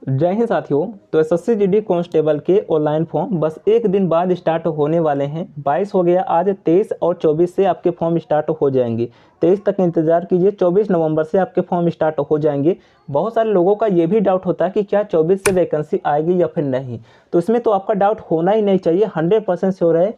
जय हिंद साथियों। तो एसएससी जीडी कांस्टेबल के ऑनलाइन फॉर्म बस एक दिन बाद स्टार्ट होने वाले हैं। 22 हो गया आज, 23 और 24 से आपके फॉर्म स्टार्ट हो जाएंगे। 23 तक इंतजार कीजिए, 24 नवंबर से आपके फॉर्म स्टार्ट हो जाएंगे। बहुत सारे लोगों का ये भी डाउट होता है कि क्या 24 से वैकेंसी आएगी या फिर नहीं। तो इसमें तो आपका डाउट होना ही नहीं चाहिए। 100% श्योर है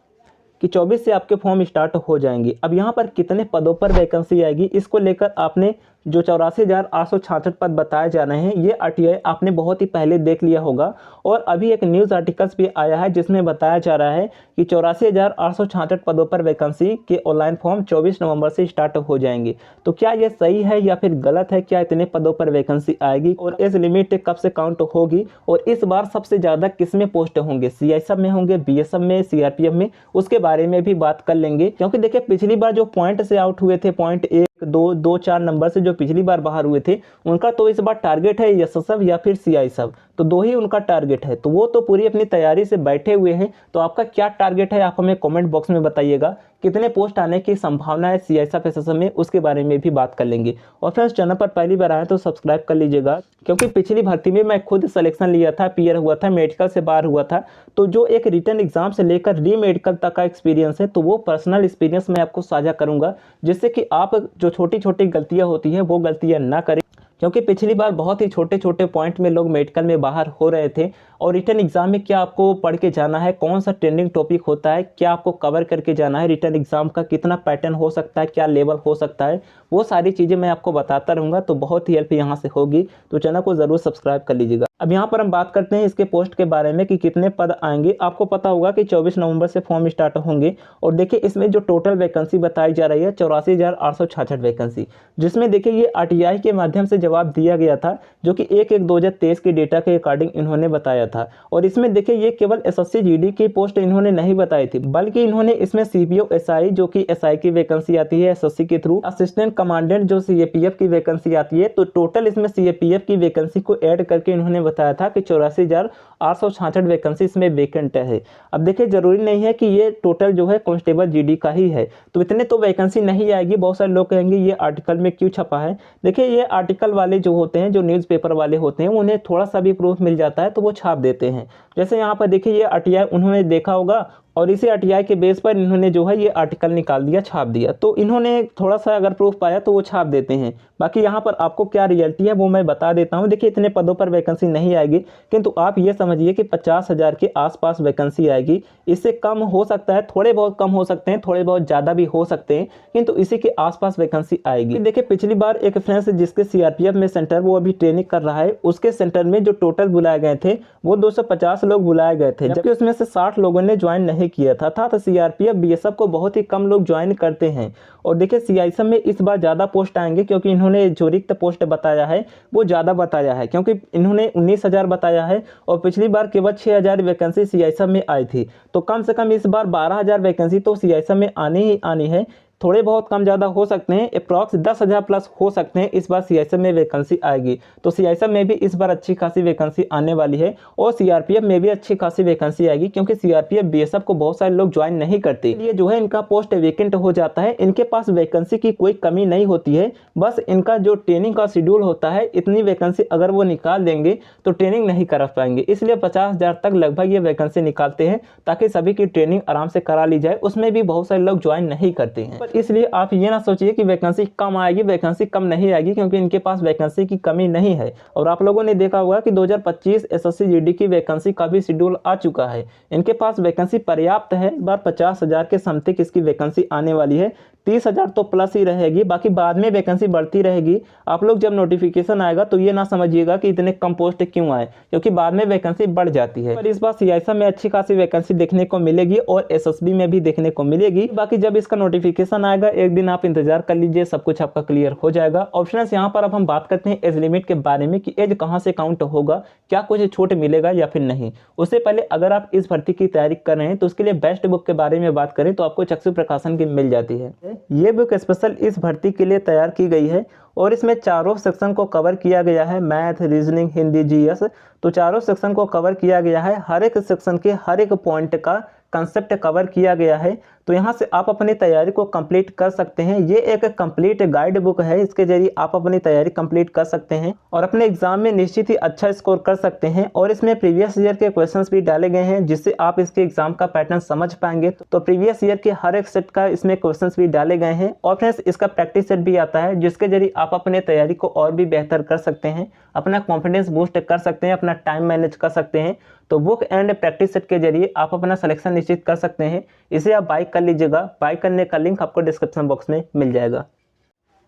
कि 24 से आपके फॉर्म स्टार्ट हो जाएंगे। अब यहाँ पर कितने पदों पर वैकेंसी आएगी, इसको लेकर आपने जो 84,866 पद बताए जा रहे हैं, ये आरटीआई आपने बहुत ही पहले देख लिया होगा। और अभी एक न्यूज़ आर्टिकल्स भी आया है जिसमें बताया जा रहा है कि 84,866 पदों पर वैकेंसी के ऑनलाइन फॉर्म 24 नवंबर से स्टार्ट हो जाएंगे। तो क्या ये सही है या फिर गलत है? क्या इतने पदों पर वैकेंसी आएगी और एज लिमिट कब से काउंट होगी? और इस बार सबसे ज़्यादा किस में पोस्ट होंगे, सीआईएसएफ में होंगे, बीएसएफ में, सीआरपीएफ में? उसके बारे में भी बात कर लेंगे। क्योंकि देखिए, पिछली बार जो पॉइंट से आउट हुए थे, पॉइंट 1, 2, 2, 4 नंबर से जो पिछली बार बाहर हुए थे, उनका तो इस बार टारगेट है एसएसएफ या फिर सीआईएसएफ। तो दो ही उनका टारगेट है, तो वो तो पूरी अपनी तैयारी से बैठे हुए हैं। तो आपका क्या टारगेट है, आप हमें कमेंट बॉक्स में बताइएगा। कितने पोस्ट आने की संभावना है सीआईएसएफ एसएसएफ में, उसके बारे में भी बात कर लेंगे। और फ्रेंड्स, चैनल पर पहली बार आए तो सब्सक्राइब कर लीजिएगा, क्योंकि पिछली भर्ती में मैं खुद सिलेक्शन लिया था, पीयर हुआ था, मेडिकल से बाहर हुआ था। तो जो एक रिटन एग्जाम से लेकर री मेडिकल तक का एक्सपीरियंस है, तो वो पर्सनल एक्सपीरियंस मैं आपको साझा करूंगा, जिससे कि आप जो छोटी छोटी गलतियां होती हैं वो गलतियां ना करें। क्योंकि पिछली बार बहुत ही छोटे छोटे पॉइंट में लोग मेडिकल में बाहर हो रहे थे। और रिटर्न एग्जाम में क्या आपको पढ़ के जाना है, कौन सा ट्रेंडिंग टॉपिक होता है, क्या आपको कवर करके जाना है, रिटर्न एग्जाम का कितना पैटर्न हो सकता है, क्या लेवल हो सकता है, वो सारी चीज़ें मैं आपको बताता रहूँगा। तो बहुत ही हेल्प यहाँ से होगी, तो चैनल को ज़रूर सब्सक्राइब कर लीजिएगा। अब यहाँ पर हम बात करते हैं इसके पोस्ट के बारे में कि कितने पद आएंगे। आपको पता होगा कि 24 नवंबर से फॉर्म स्टार्ट होंगे। और देखिए, इसमें जो टोटल वैकेंसी बताई जा रही है 84,866 वैकेंसी, जिसमें देखिए ये आरटीआई के माध्यम से जवाब दिया गया था, जो कि 1/1/2023 के डेटा के अकॉर्डिंग इन्होंने बताया था। और इसमें देखिए, ये केवल एसएससी जीडी की पोस्ट इन्होंने नहीं बताई थी, बल्कि इन्होंने इसमें सीपीओ एसआई, जो कि एसआई की वैकेंसी आती है एसएससी के थ्रू, असिस्टेंट कमांडेंट जो सीएपीएफ की वैकेंसी आती है, तो टोटल इसमें सीएपीएफ की वैकेंसी को ऐड करके इन्होंने बताया था कि 84,866 वैकेंसी इसमें वेकेंट है। अब देखिए, जरूरी नहीं है कि ये टोटल जो है कांस्टेबल जीडी का ही है, तो इतने तो वैकेंसी नहीं आएगी। बहुत सारे लोग कहेंगे ये आर्टिकल में क्यों छपा है। देखिए, ये आर्टिकल वाले जो होते हैं, जो न्यूज़पेपर वाले होते हैं, उन्हें थोड़ा सा भी प्रूफ मिल जाता है तो वो छाप देते हैं। जैसे यहाँ पर देखिए, ये आरटीआई उन्होंने देखा होगा और इसी आरटीआई के बेस पर इन्होंने जो है ये आर्टिकल निकाल दिया, छाप दिया। तो इन्होंने थोड़ा सा अगर प्रूफ पाया तो वो छाप देते हैं। बाकी यहाँ पर आपको क्या रियलिटी है वो मैं बता देता हूँ। देखिए, इतने पदों पर वैकेंसी नहीं आएगी, किंतु आप ये समझिए कि 50,000 के आसपास वैकेंसी आएगी। इससे कम हो सकता है, थोड़े बहुत कम हो सकते हैं, थोड़े बहुत ज़्यादा भी हो सकते हैं, किंतु इसी के आसपास वैकेंसी आएगी। देखिए, पिछली बार एक फ्रेंड्स जिसके सीआरपीएफ में सेंटर, वो अभी ट्रेनिंग कर रहा है, उसके सेंटर में जो टोटल बुलाए गए थे वो 250 लोग बुलाए गए थे, जबकि उसमें से 60 लोगों ने ज्वाइन नहीं किया था। तो सीआरपीएफ बीएसएफ को बहुत ही कम लोग ज्वाइन करते हैं। और देखिए, सीआईएसएफ में इस बार ज़्यादा पोस्ट आएंगे, क्योंकि इन्होंने जो रिक्त पोस्ट बताया है वो ज़्यादा बताया है, क्योंकि इन्होंने 19,000 बताया है और पिछली बार केवल 6,000 वैकेंसी सीआईएसएफ में आई थी। तो कम से कम इस बार 12,000 वैकेंसी तो सीआईएसएफ में आनी ही आनी है। थोड़े बहुत कम ज़्यादा हो सकते हैं, अप्रॉक्स 10,000 प्लस हो सकते हैं इस बार सीआईएसएफ में वैकेंसी आएगी। तो सीआईएसएफ में भी इस बार अच्छी खासी वैकेंसी आने वाली है और सीआरपीएफ में भी अच्छी खासी वैकेंसी आएगी, क्योंकि सीआरपीएफ बीएसएफ को बहुत सारे लोग ज्वाइन नहीं करते, ये जो है इनका पोस्ट वैकेंट हो जाता है। इनके पास वैकेंसी की कोई कमी नहीं होती है, बस इनका जो ट्रेनिंग का शेड्यूल होता है, इतनी वैकेंसी अगर वो निकाल देंगे तो ट्रेनिंग नहीं करा पाएंगे। इसलिए 50,000 तक लगभग ये वैकेंसी निकालते हैं, ताकि सभी की ट्रेनिंग आराम से करा ली जाए। उसमें भी बहुत सारे लोग ज्वाइन नहीं करते हैं। इसलिए आप ये ना सोचिए कि वैकेंसी कम आएगी, वैकेंसी कम नहीं आएगी, क्योंकि इनके पास वैकेंसी की कमी नहीं है। और आप लोगों ने देखा होगा कि 2025 एसएससी जीडी की वैकेंसी का भी शेड्यूल आ चुका है। इनके पास वैकेंसी पर्याप्त है। इस बार 50,000 के समथिंग इसकी वैकेंसी आने वाली है। 30,000 तो प्लस ही रहेगी, बाकी बाद में वैकेंसी बढ़ती रहेगी। आप लोग जब नोटिफिकेशन आएगा तो ये ना समझिएगा कि इतने कम पोस्ट क्यों आए, क्योंकि बाद में वैकेंसी बढ़ जाती है। पर इस बार सीआईएसएफ में अच्छी खासी वैकेंसी देखने को मिलेगी और एसएसबी में भी देखने को मिलेगी। बाकी जब इसका नोटिफिकेशन आएगा, एक दिन आप इंतजार कर लीजिए, सब कुछ आपका क्लियर हो जाएगा। ऑप्शंस यहाँ पर अब हम बात करते हैं एज लिमिट के बारे में, कि एज कहाँ से काउंट होगा, क्या कुछ छूट मिलेगा या फिर नहीं। उससे पहले अगर आप इस भर्ती की तैयारी कर रहे हैं तो उसके लिए बेस्ट बुक के बारे में बात करें तो आपको चक्षु प्रकाशन की मिल जाती है। ये बुक स्पेशल इस भर्ती के लिए तैयार की गई है और इसमें चारों सेक्शन को कवर किया गया है, मैथ, रीजनिंग, हिंदी, जीएस। तो चारों सेक्शन को कवर किया गया है, हर एक सेक्शन के हर एक पॉइंट का कंसेप्ट कवर किया गया है। तो यहाँ से आप अपनी तैयारी को कंप्लीट कर सकते हैं। ये एक कंप्लीट गाइड बुक है, इसके जरिए आप अपनी तैयारी कंप्लीट कर सकते हैं और अपने एग्जाम में निश्चित ही अच्छा स्कोर कर सकते हैं। और इसमें प्रीवियस ईयर के क्वेश्चंस भी डाले गए हैं, जिससे आप इसके एग्जाम का पैटर्न समझ पाएंगे। तो प्रीवियस ईयर के हर एक सेट का इसमें क्वेश्चंस भी डाले गए हैं। और फ्रेंड्स, इसका प्रैक्टिस सेट भी आता है, जिसके जरिए आप अपने तैयारी को और भी बेहतर कर सकते हैं, अपना कॉन्फिडेंस बूस्ट कर सकते हैं, अपना टाइम मैनेज कर सकते हैं। तो बुक एंड प्रैक्टिस सेट के जरिए आप अपना सिलेक्शन निश्चित कर सकते हैं। इसे आप बाय कर लीजिएगा। बाय करने का लिंक आपको डिस्क्रिप्शन बॉक्स में मिल जाएगा।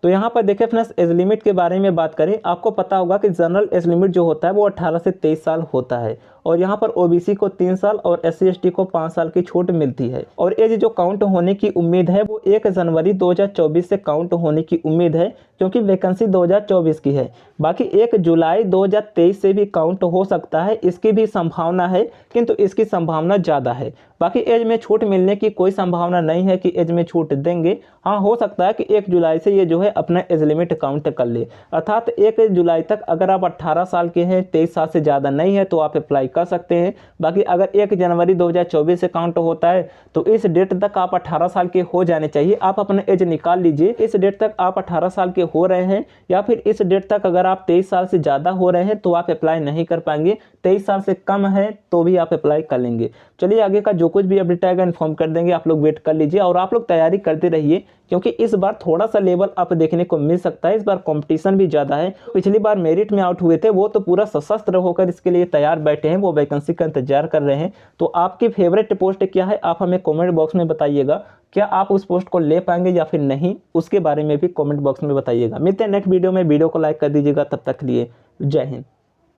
तो यहाँ पर देखिए फ्रेंड्स, एज लिमिट के बारे में बात करें, आपको पता होगा कि जनरल एज लिमिट जो होता है वो 18 से 23 साल होता है। और यहाँ पर ओबीसी को 3 साल और SC ST को 5 साल की छूट मिलती है। और एज जो काउंट होने की उम्मीद है वो 1 जनवरी 2024 से काउंट होने की उम्मीद है, क्योंकि वैकेंसी 2024 की है। बाकी 1 जुलाई 2023 से भी काउंट हो सकता है, इसकी भी संभावना है, किंतु इसकी संभावना ज़्यादा है। बाकी एज में छूट मिलने की कोई संभावना नहीं है कि एज में छूट देंगे। हाँ, हो सकता है कि 1 जुलाई से ये जो है अपना एज लिमिट काउंट कर ले, अर्थात 1 जुलाई तक अगर आप 18 साल के हैं, 23 साल से ज़्यादा नहीं है, तो आप अप्लाई कर सकते हैं। बाकी अगर 1 जनवरी 2024 से काउंट होता है तो इस डेट तक आप 18 साल के हो जाने चाहिए। आप अपना एज निकाल लीजिए, इस डेट तक आप 18 साल के हो रहे हैं, या फिर इस डेट तक अगर आप 23 साल से ज़्यादा हो रहे हैं तो आप अप्लाई नहीं कर पाएंगे। 23 साल से कम है तो भी आप अप्लाई कर लेंगे। चलिए, आगे का जो कुछ भी अपडेट आएगा इन्फॉर्म कर देंगे, आप लोग वेट कर लीजिए और आप लोग तैयारी करते रहिए, क्योंकि इस बार थोड़ा सा लेवल अप देखने को मिल सकता है। इस बार कंपटीशन भी ज़्यादा है। पिछली बार मेरिट में आउट हुए थे वो तो पूरा सशस्त्र होकर इसके लिए तैयार बैठे हैं, वो वैकेंसी का इंतजार कर रहे हैं। तो आपकी फेवरेट पोस्ट क्या है, आप हमें कमेंट बॉक्स में बताइएगा। क्या आप उस पोस्ट को ले पाएंगे या फिर नहीं, उसके बारे में भी कमेंट बॉक्स में बताइएगा। मिलते हैं नेक्स्ट वीडियो में। वीडियो को लाइक कर दीजिएगा। तब तक के लिए जय हिंद।